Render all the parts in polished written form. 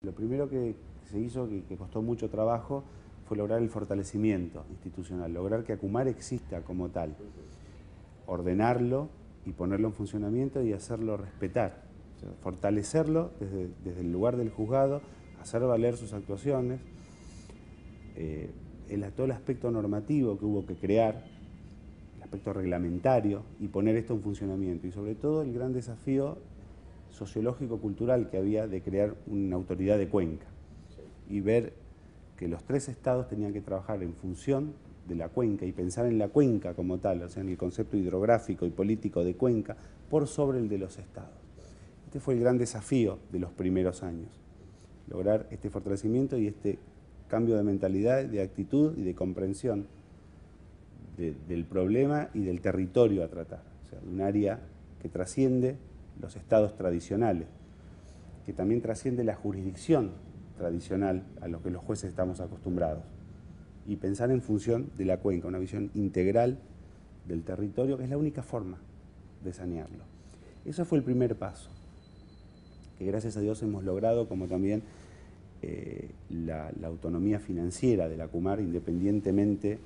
Lo primero que se hizo, que costó mucho trabajo, fue lograr el fortalecimiento institucional, lograr que Acumar exista como tal, ordenarlo y ponerlo en funcionamiento y hacerlo respetar, o sea, fortalecerlo desde el lugar del juzgado, hacer valer sus actuaciones, todo el aspecto normativo que hubo que crear, el aspecto reglamentario y poner esto en funcionamiento, y sobre todo el gran desafío sociológico-cultural que había de crear una autoridad de cuenca y ver que los tres estados tenían que trabajar en función de la cuenca y pensar en la cuenca como tal, o sea, en el concepto hidrográfico y político de cuenca, por sobre el de los estados. Este fue el gran desafío de los primeros años, lograr este fortalecimiento y este cambio de mentalidad, de actitud y de comprensión del problema y del territorio a tratar, o sea, de un área que trasciende los estados tradicionales, que también trasciende la jurisdicción tradicional a lo que los jueces estamos acostumbrados, y pensar en función de la cuenca, una visión integral del territorio, que es la única forma de sanearlo. Eso fue el primer paso, que gracias a Dios hemos logrado, como también la autonomía financiera de la Acumar, independientemente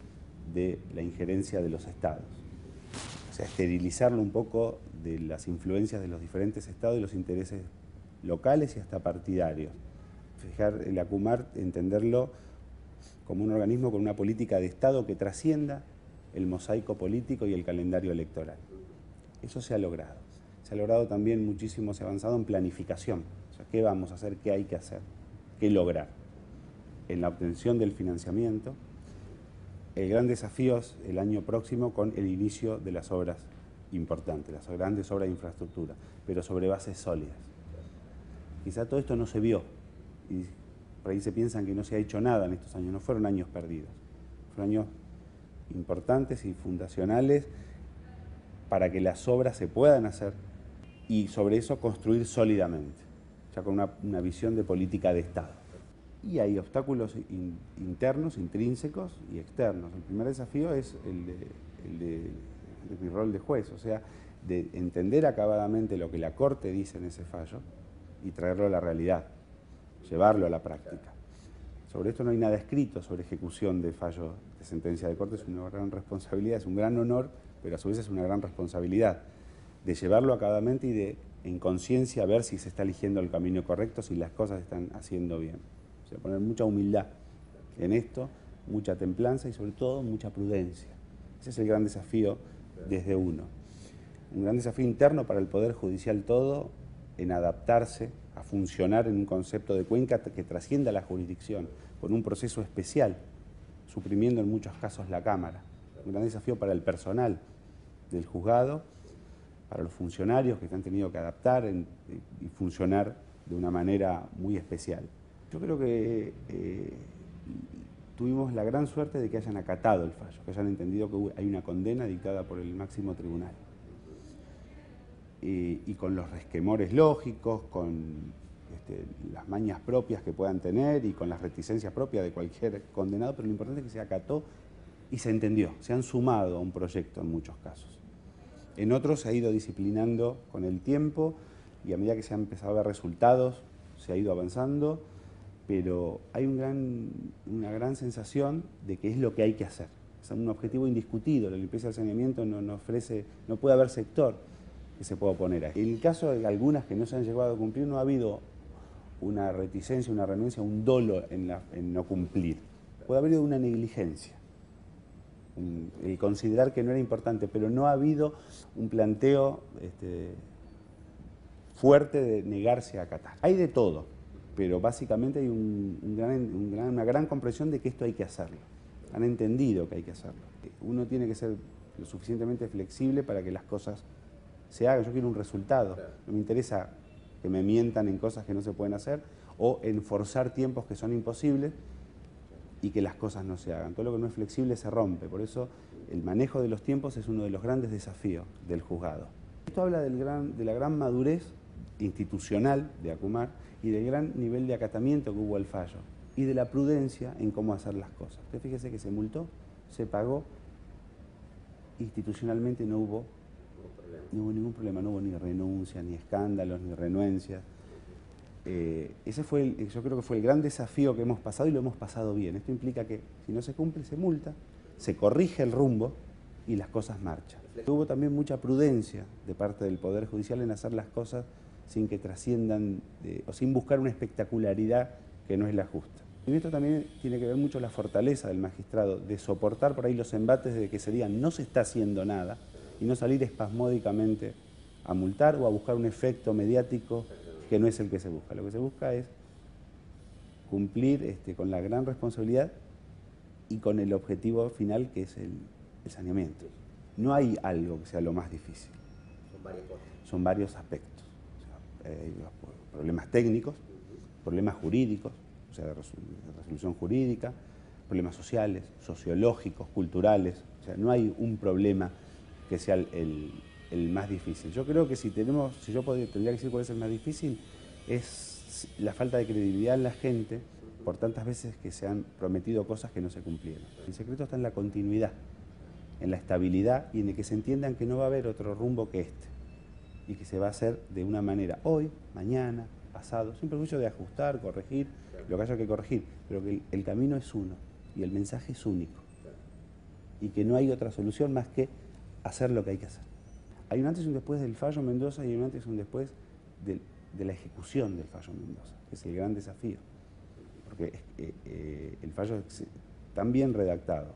de la injerencia de los estados. O sea, esterilizarlo un poco de las influencias de los diferentes estados y los intereses locales y hasta partidarios. Fijar el Acumar, entenderlo como un organismo con una política de Estado que trascienda el mosaico político y el calendario electoral. Eso se ha logrado. Se ha logrado también muchísimo, se ha avanzado en planificación. O sea, ¿qué vamos a hacer? ¿Qué hay que hacer? ¿Qué lograr? En la obtención del financiamiento. El gran desafío es el año próximo con el inicio de las obras importantes, las grandes obras de infraestructura, pero sobre bases sólidas. Quizá todo esto no se vio y por ahí se piensan que no se ha hecho nada en estos años. No fueron años perdidos, fueron años importantes y fundacionales para que las obras se puedan hacer y sobre eso construir sólidamente, ya con una visión de política de Estado. Y hay obstáculos internos, intrínsecos y externos. El primer desafío es el de mi rol de juez, o sea, de entender acabadamente lo que la Corte dice en ese fallo y traerlo a la realidad, llevarlo a la práctica. Sobre esto no hay nada escrito sobre ejecución de fallos de sentencia de Corte, es una gran responsabilidad, es un gran honor, pero a su vez es una gran responsabilidad de llevarlo acabadamente y de, en conciencia, ver si se está eligiendo el camino correcto, si las cosas están haciendo bien. O sea, poner mucha humildad en esto, mucha templanza y sobre todo mucha prudencia. Ese es el gran desafío desde uno. Un gran desafío interno para el Poder Judicial todo, en adaptarse a funcionar en un concepto de cuenca que trascienda la jurisdicción, con un proceso especial, suprimiendo en muchos casos la Cámara. Un gran desafío para el personal del juzgado, para los funcionarios que se han tenido que adaptar y funcionar de una manera muy especial. Yo creo que tuvimos la gran suerte de que hayan acatado el fallo, que hayan entendido que hay una condena dictada por el máximo tribunal. Y con los resquemores lógicos, con las mañas propias que puedan tener y con las reticencias propias de cualquier condenado, pero lo importante es que se acató y se entendió, se han sumado a un proyecto en muchos casos. En otros se ha ido disciplinando con el tiempo y a medida que se han empezado a ver resultados, se ha ido avanzando, pero hay una gran sensación de que es lo que hay que hacer. Es un objetivo indiscutido, la limpieza del saneamiento no puede haber sector que se pueda oponer a esto. En el caso de algunas que no se han llegado a cumplir, no ha habido una reticencia, una renuncia, un dolo en no cumplir. Puede haber una negligencia, el considerar que no era importante, pero no ha habido un planteo fuerte de negarse a acatar. Hay de todo, pero básicamente hay una gran comprensión de que esto hay que hacerlo. Han entendido que hay que hacerlo. Uno tiene que ser lo suficientemente flexible para que las cosas se hagan. Yo quiero un resultado. No me interesa que me mientan en cosas que no se pueden hacer o en forzar tiempos que son imposibles y que las cosas no se hagan. Todo lo que no es flexible se rompe. Por eso el manejo de los tiempos es uno de los grandes desafíos del juzgado. Esto habla de la gran madurez institucional de Acumar y del gran nivel de acatamiento que hubo al fallo y de la prudencia en cómo hacer las cosas. Usted fíjese que se multó, se pagó, institucionalmente no hubo ningún problema, no hubo ni renuncia, ni escándalos, ni renuencias. yo creo que fue el gran desafío que hemos pasado y lo hemos pasado bien. Esto implica que si no se cumple, se multa, se corrige el rumbo y las cosas marchan. Hubo también mucha prudencia de parte del Poder Judicial en hacer las cosas sin que trasciendan o sin buscar una espectacularidad que no es la justa. Y esto también tiene que ver mucho la fortaleza del magistrado, de soportar por ahí los embates de que se digan no se está haciendo nada y no salir espasmódicamente a multar o a buscar un efecto mediático que no es el que se busca. Lo que se busca es cumplir con la gran responsabilidad y con el objetivo final que es el saneamiento. No hay algo que sea lo más difícil. Son varias cosas. Son varios aspectos. O sea, problemas técnicos, problemas jurídicos, o sea, de resolución jurídica, problemas sociales, sociológicos, culturales. O sea, no hay un problema que sea el más difícil. Yo creo que si yo tendría que decir cuál es el más difícil, es la falta de credibilidad en la gente por tantas veces que se han prometido cosas que no se cumplieron. El secreto está en la continuidad, en la estabilidad y en el que se entiendan que no va a haber otro rumbo que este y que se va a hacer de una manera hoy, mañana, pasado, sin perjuicio de ajustar, corregir, lo que haya que corregir, pero que el camino es uno y el mensaje es único y que no hay otra solución más que hacer lo que hay que hacer. Hay un antes y un después del fallo Mendoza y un antes y un después de la ejecución del fallo Mendoza, que es el gran desafío, porque el fallo es tan bien redactado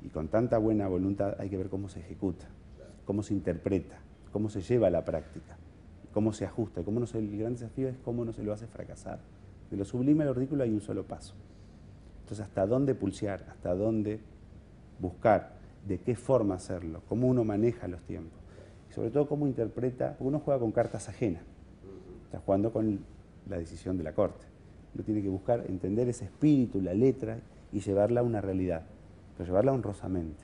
y con tanta buena voluntad, hay que ver cómo se ejecuta, cómo se interpreta, cómo se lleva a la práctica, cómo se ajusta, el gran desafío es cómo no se lo hace fracasar. De lo sublime a lo ridículo hay un solo paso. Entonces, ¿hasta dónde pulsear? ¿Hasta dónde buscar? ¿De qué forma hacerlo? ¿Cómo uno maneja los tiempos? Y sobre todo, cómo interpreta, porque uno juega con cartas ajenas, está jugando con la decisión de la Corte. Uno tiene que buscar entender ese espíritu, la letra, y llevarla a una realidad, pero llevarla honrosamente,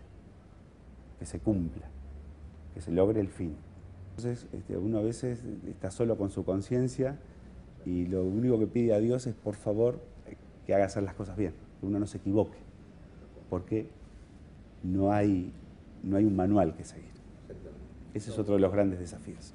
que se cumpla, que se logre el fin. Entonces, uno a veces está solo con su conciencia y lo único que pide a Dios es, por favor, que haga hacer las cosas bien, que uno no se equivoque, porque no hay un manual que seguir. Ese es otro de los grandes desafíos.